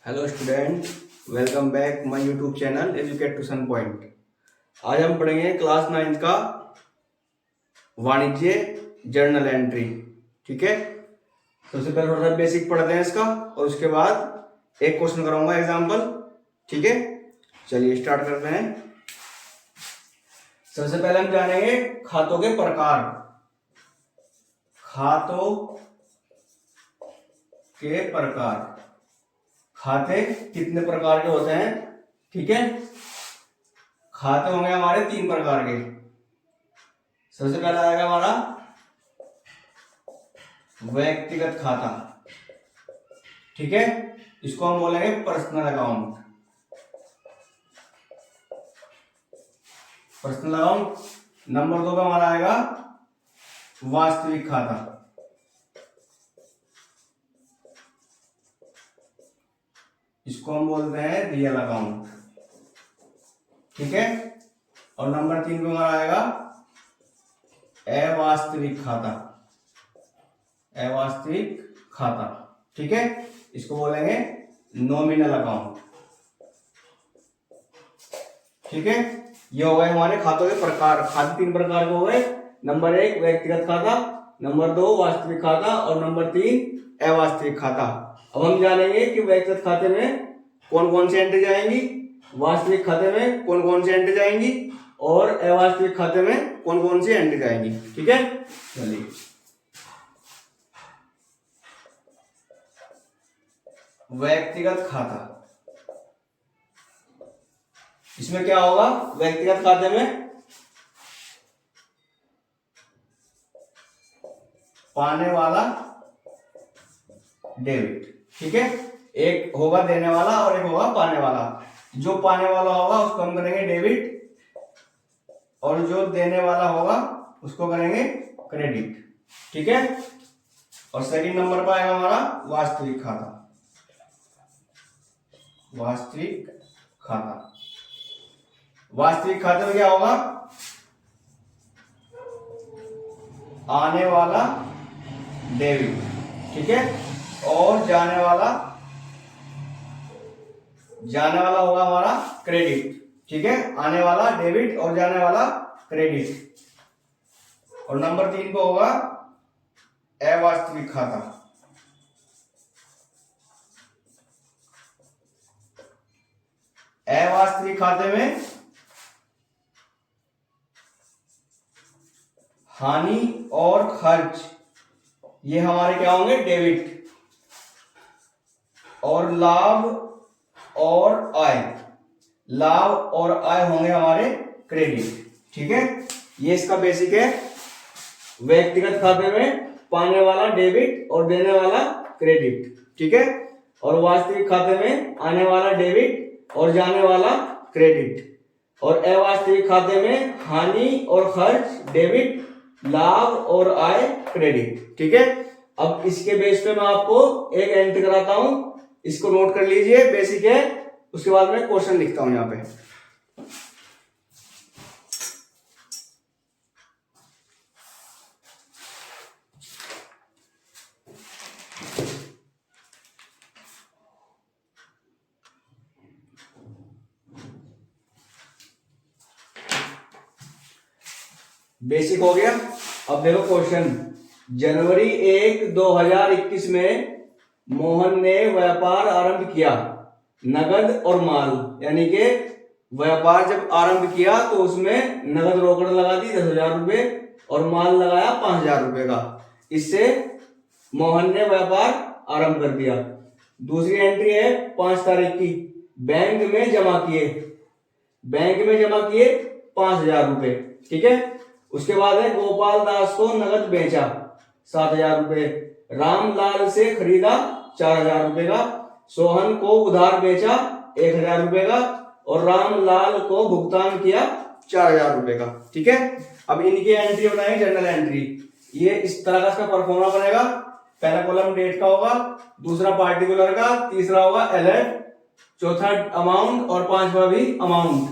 Hello student, welcome back my YouTube channel educate tuition point. आज हम पढ़ेंगे class 9 का वाणिज्य जर्नल एंट्री। ठीक है, सबसे पहले थोड़ा सा बेसिक पढ़ते हैं इसका और उसके बाद एक क्वेश्चन कराऊंगा एग्जाम्पल। ठीक है, चलिए स्टार्ट करते हैं। सबसे पहले हम जानेंगे खातों के प्रकार। खातों के प्रकार, खाते कितने प्रकार के होते हैं। ठीक है, खाते होंगे हमारे 3 प्रकार के। सबसे पहला आएगा हमारा व्यक्तिगत खाता। ठीक है, इसको हम बोलेंगे personal account. Personal account. Number 2 का हमारा आएगा वास्तविक खाता। इसको हम बोलते हैं रियल अकाउंट। ठीक है, और नंबर 3 पे हमारा आएगा अवास्तविक खाता। अवास्तविक खाता। ठीक है, इसको बोलेंगे नॉमिनल अकाउंट। ठीक है, ये हो गए हमारे खातों के प्रकार। खाते 3 प्रकार के हो गए। नंबर 1 व्यक्तिगत खाता, नंबर 2 वास्तविक खाता और नंबर 3 अवास्तविक खाता। अब हम जानेंगे कि व्यक्तिगत खाते में कौन कौन सी एंट्री जाएंगी, वास्तविक खाते में कौन कौन सी एंट्री जाएंगी और अवास्तविक खाते में कौन कौन सी एंट्री जाएंगी। ठीक है, चलिए व्यक्तिगत खाता। इसमें क्या होगा, व्यक्तिगत खाते में पाने वाला डेबिट। ठीक है, एक होगा देने वाला और एक होगा पाने वाला। जो पाने वाला होगा उसको हम करेंगे डेबिट और जो देने वाला होगा उसको करेंगे क्रेडिट। ठीक है, और सेकंड नंबर पर आएगा हमारा वास्तविक खाता। वास्तविक खाता। वास्तविक खाते में क्या होगा, आने वाला डेबिट। ठीक है, और जाने वाला होगा हमारा क्रेडिट। ठीक है, आने वाला डेबिट और जाने वाला क्रेडिट। और नंबर 3 पे होगा अवास्तविक खाता। अवास्तविक खाते में हानि और खर्च ये हमारे क्या होंगे, डेबिट। और लाभ और आय, लाभ और आय होंगे हमारे क्रेडिट। ठीक है, ये इसका बेसिक है। व्यक्तिगत खाते में पाने वाला डेबिट और देने वाला क्रेडिट। ठीक है, और वास्तविक खाते में आने वाला डेबिट और जाने वाला क्रेडिट। और अवास्तविक खाते में हानि और खर्च डेबिट, लाभ और आय क्रेडिट। ठीक है, अब इसके बेस पे मैं आपको एक एंट्री कराता हूं, इसको नोट कर लीजिए, बेसिक है। उसके बाद मैं क्वेश्चन लिखता हूं यहां पे। बेसिक हो गया। अब देखो क्वेश्चन। जनवरी 1, 2021 में मोहन ने व्यापार आरंभ किया। नगद और माल, यानी कि व्यापार जब आरंभ किया तो उसमें नगद रोकड़ लगा दी 10,000 रुपए और माल लगाया 5,000 रुपए का। इससे मोहन ने व्यापार आरंभ कर दिया। दूसरी एंट्री है 5 तारीख की, बैंक में जमा किए। बैंक में जमा किए 5,000 रुपए। ठीक है, उसके बाद है गोपाल दास को नगद बेचा 7,000 रुपए, रामलाल से खरीदा 4,000 रुपए का, सोहन को उधार बेचा 1,000 रुपए का और रामलाल को भुगतान किया 4,000 रुपए का। ठीक है, अब इनकी एंट्री बनाएंगे जर्नल एंट्री। ये इस तरह का इसका परफॉर्मा बनेगा। पहला कॉलम डेट का होगा, दूसरा पार्टिकुलर का, तीसरा होगा अलर्ट, चौथा अमाउंट और पांचवा भी अमाउंट।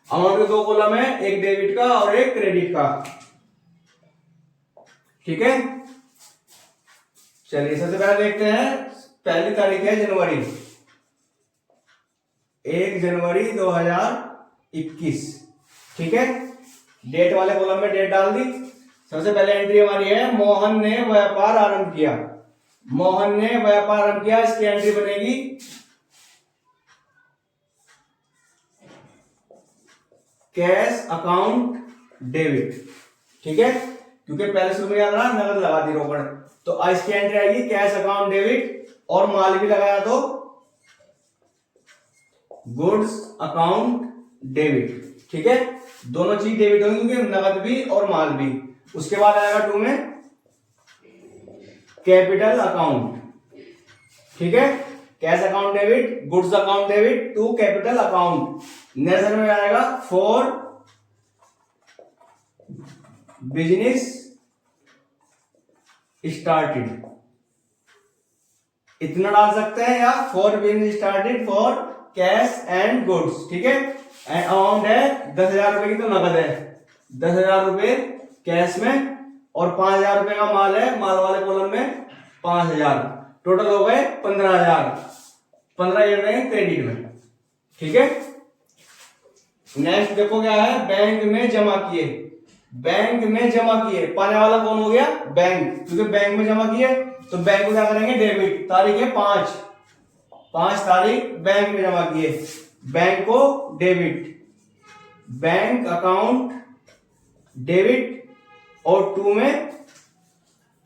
अमाउंट के 2 कॉलम है, एक डेबिट का और एक क्रेडिट का। ठीक है, चलिए सबसे पहले देखते हैं। पहली तारीख है जनवरी। 1 जनवरी 2021। ठीक है, डेट वाले कॉलम में डेट डाल दी। सबसे पहले एंट्री हमारी है मोहन ने व्यापार आरंभ किया। मोहन ने व्यापार आरंभ किया, इसकी एंट्री बनेगी कैश अकाउंट डेबिट। ठीक है, क्योंकि पहले शुरू में क्या करा, नगद लगा दी रोकड़, तो इसकी एंट्री आएगी कैश अकाउंट डेबिट, और माल भी लगाया तो गुड्स अकाउंट डेबिट। ठीक है, दोनों चीज डेबिट होंगी क्योंकि नगद भी और माल भी। उसके बाद आएगा 2 में कैपिटल अकाउंट। ठीक है, cash account debit, goods account debit, 2 capital account. Next में आएगा 4 बिजनेस स्टार्टेड, इतना डाल सकते हैं, या 4 business started for cash and goods. ठीक है, एंड अमाउंट है 10,000 रुपए की, तो नगद है 10,000 रुपए कैश में, और 5,000 रुपए का माल है, माल वाले कॉलम में 5,000, टोटल हो गए 15,000। 15 ये रहे क्रेडिट में। ठीक है, नेक्स्ट देखो क्या है, बैंक में जमा किए। बैंक में जमा किए, पाने वाला कौन हो गया, बैंक, क्योंकि बैंक में जमा किए तो बैंक को क्या करेंगे, डेबिट। तारीख है 5 तारीख बैंक में जमा किए, बैंक को डेबिट, बैंक अकाउंट डेबिट, और 2 में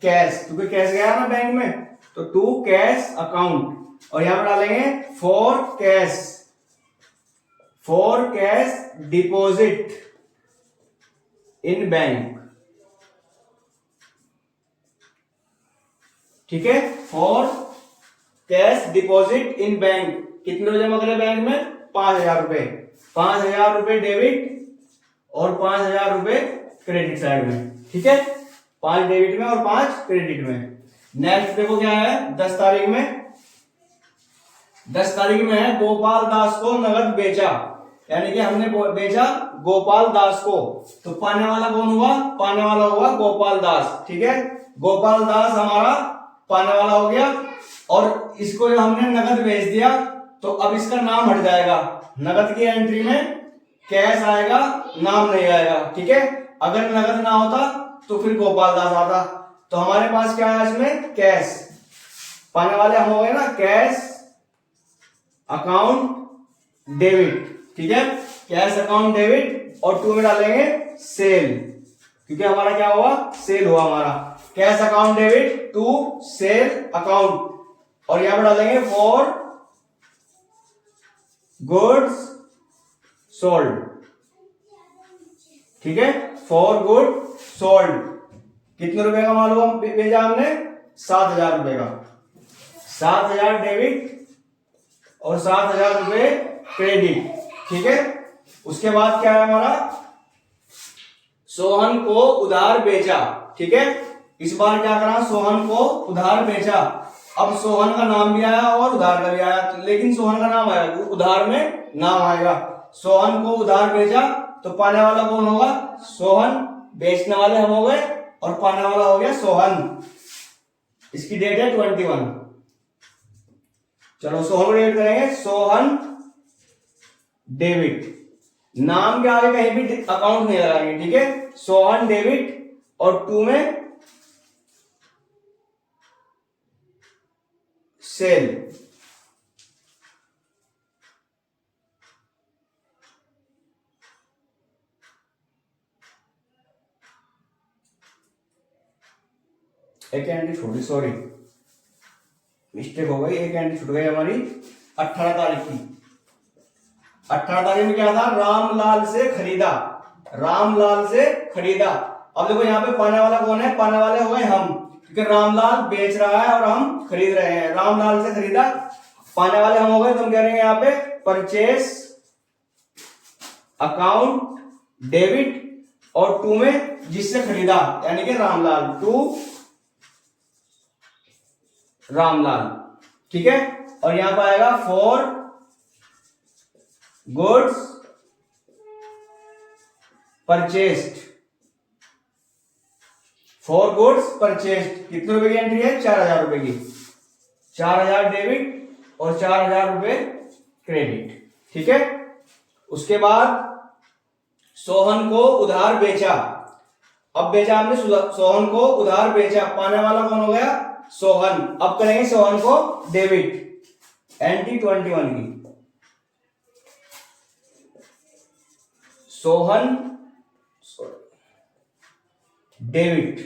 कैश, क्योंकि कैश गया ना बैंक में, तो 2 कैश अकाउंट, और यहां पर डालेंगे 4 कैश डिपॉजिट इन बैंक। ठीक है, 4 कैश डिपॉजिट इन बैंक, कितने रुपए जमा करें बैंक में, 5,000 रुपए। 5,000 रुपए डेबिट और 5,000 रुपए क्रेडिट साइड में। ठीक है, 5 डेबिट में और 5 क्रेडिट में। नेक्स्ट देखो क्या है, 10 तारीख में। 10 तारीख में है गोपाल दास को नगद बेचा, यानी कि हमने बेचा गोपाल दास को, तो पाने वाला कौन हुआ, पाने वाला हुआ गोपाल दास। ठीक है, गोपाल दास हमारा पाने वाला हो गया, और इसको जो हमने नगद बेच दिया तो अब इसका नाम हट जाएगा, नगद की एंट्री में कैश आएगा, नाम नहीं आएगा। ठीक है, अगर नगद ना होता तो फिर गोपाल दास आता, तो हमारे पास क्या है इसमें, कैश, पाने वाले हम हो गए ना, कैश अकाउंट डेबिट। ठीक है, कैश अकाउंट डेबिट, और 2 में डालेंगे सेल, क्योंकि हमारा क्या हुआ, सेल हुआ हमारा, cash account debit 2 sale account, और यहां पर डालेंगे 4 गुड्स सोल्ड। ठीक है, 4 गुड सोल्ड, कितने रुपए का माल हुआ भेजा हमने, 7,000 रुपए का, 7,000 डेबिट और 7,000 रुपए क्रेडिट। ठीक है, उसके बाद क्या है हमारा, सोहन को उधार बेचा। ठीक है, इस बार क्या करा, सोहन को उधार बेचा। अब सोहन का नाम भी आया और उधार का भी आया, लेकिन सोहन का नाम आया, उधार में नाम आएगा। सोहन को उधार बेचा, तो पाने वाला कौन होगा, सोहन, बेचने वाले हम हो गए, और पाने वाला हो गया सोहन। इसकी डेट है 21। चलो सोहन को डेबिट करेंगे, सोहन डेबिट, नाम के आगे कहीं भी अकाउंट नहीं लगाएंगे। ठीक है, सोहन डेबिट, और 2 में सेल। एक एंट्री छोटी, सॉरी मिस्टेक हो गई, एक एंट्री छूट गई हमारी 18 तारीख की। 18 तारीख में क्या था, रामलाल से खरीदा, रामलाल से खरीदा। अब देखो यहाँ पे पाने वाला कौन है, पाने वाले हो गए हम, क्योंकि रामलाल बेच रहा है और हम खरीद रहे हैं। रामलाल से खरीदा, पाने वाले हम हो गए, तो हम कह रहे हैं यहाँ पे परचेस अकाउंट डेबिट, और 2 में जिससे खरीदा, यानी कि रामलाल, 2 रामलाल। ठीक है, और यहां पर आएगा 4 गुड्स परचेस्ड, 4 गुड्स परचेस्ड, कितने रुपए की एंट्री है, 4,000 रुपए की, 4,000 डेबिट और 4,000 रुपए क्रेडिट। ठीक है। उसके बाद सोहन को उधार बेचा, अब बेचा हमने सोहन को उधार बेचा, पाने वाला कौन हो गया? सोहन। अब करेंगे सोहन को डेबिट, एंट्री 21 की। सोहन डेबिट,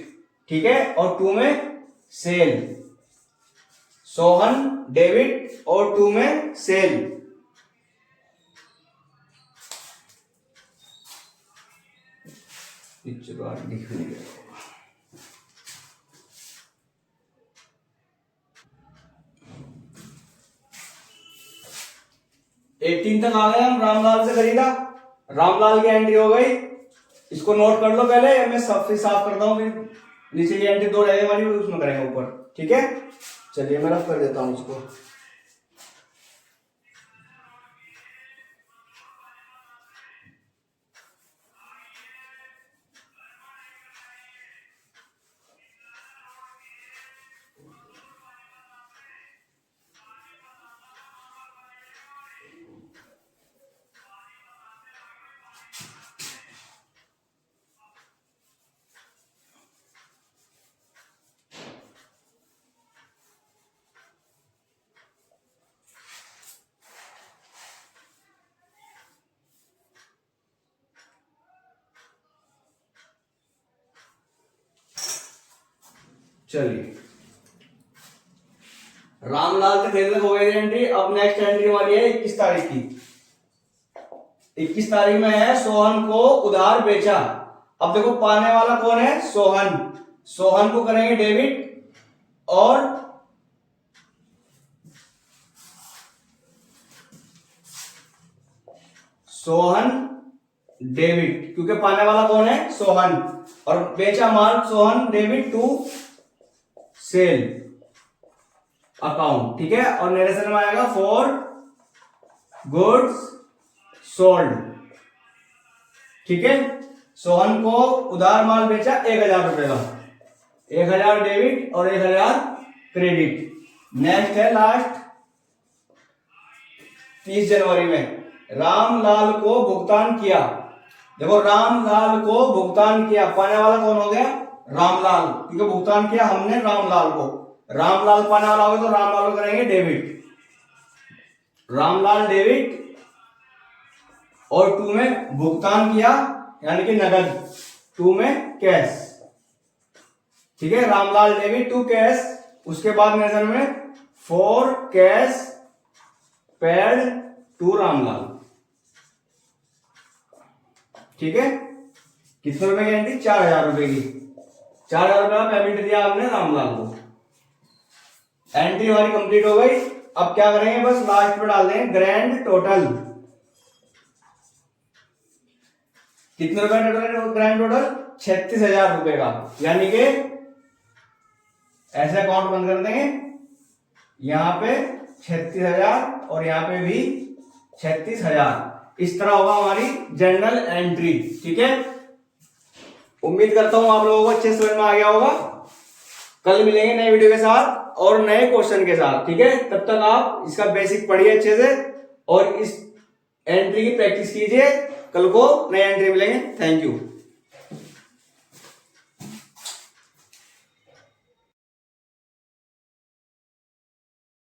ठीक है, और 2 में सेल। सोहन डेबिट और 2 में सेल। चलो लिख लेंगे। 18 तक आ गए हम, रामलाल से खरीदा, रामलाल की एंट्री हो गई। इसको नोट कर लो पहले, मैं सब साफ करता हूँ, फिर नीचे की एंट्री 2 रहेगी हमारी, उसमें करेंगे ऊपर, ठीक है। चलिए मैं रफ कर देता हूँ इसको। चलिए रामलाल से खरीदने हो गई एंट्री। अब नेक्स्ट एंट्री हमारी है 21 तारीख की। 21 तारीख में है सोहन को उधार बेचा। अब देखो पाने वाला कौन है? सोहन। सोहन को करेंगे डेबिट और सोहन डेबिट, क्योंकि पाने वाला कौन है? सोहन, और बेचा माल Sohan debit to sale account, ठीक है। और नरेशन में आएगा फॉर गुड्स सोल्ड, ठीक है। सोहन को उधार माल बेचा 1000 रुपए का, 1000 डेबिट और 1000 क्रेडिट। नेक्स्ट है लास्ट 30 जनवरी में रामलाल को भुगतान किया। देखो रामलाल को भुगतान किया, पाने वाला कौन हो गया? रामलाल, क्योंकि भुगतान किया हमने रामलाल को। रामलाल पाने वाला होगा तो रामलाल को करेंगे डेबिट, रामलाल डेबिट और 2 में भुगतान किया यानी कि नगद, 2 में कैश, ठीक है। Ramlal debit 2 cash. उसके बाद नजर में 4 कैश पेड टू रामलाल, ठीक है। कितने रुपए की एंट्री? 4000 रुपए की। 4000 रुपए का पेमेंट दिया आपने रामलाल को। एंट्री हमारी कंप्लीट हो गई। अब क्या करेंगे? बस लास्ट में डाल देंगे ग्रैंड टोटल। कितने रुपए टोटल? ग्रैंड टोटल 36,000 रुपए का, यानी कि ऐसे अकाउंट बंद कर देंगे, यहां पे 36,000 और यहां पे भी 36,000। इस तरह होगा हमारी जर्नल एंट्री, ठीक है। उम्मीद करता हूं आप लोगों को अच्छे समझ में आ गया होगा। कल मिलेंगे नए वीडियो के साथ और नए क्वेश्चन के साथ, ठीक है। तब तक आप इसका बेसिक पढ़िए अच्छे से और इस एंट्री की प्रैक्टिस कीजिए। कल को नए एंट्री मिलेंगे। Thank you.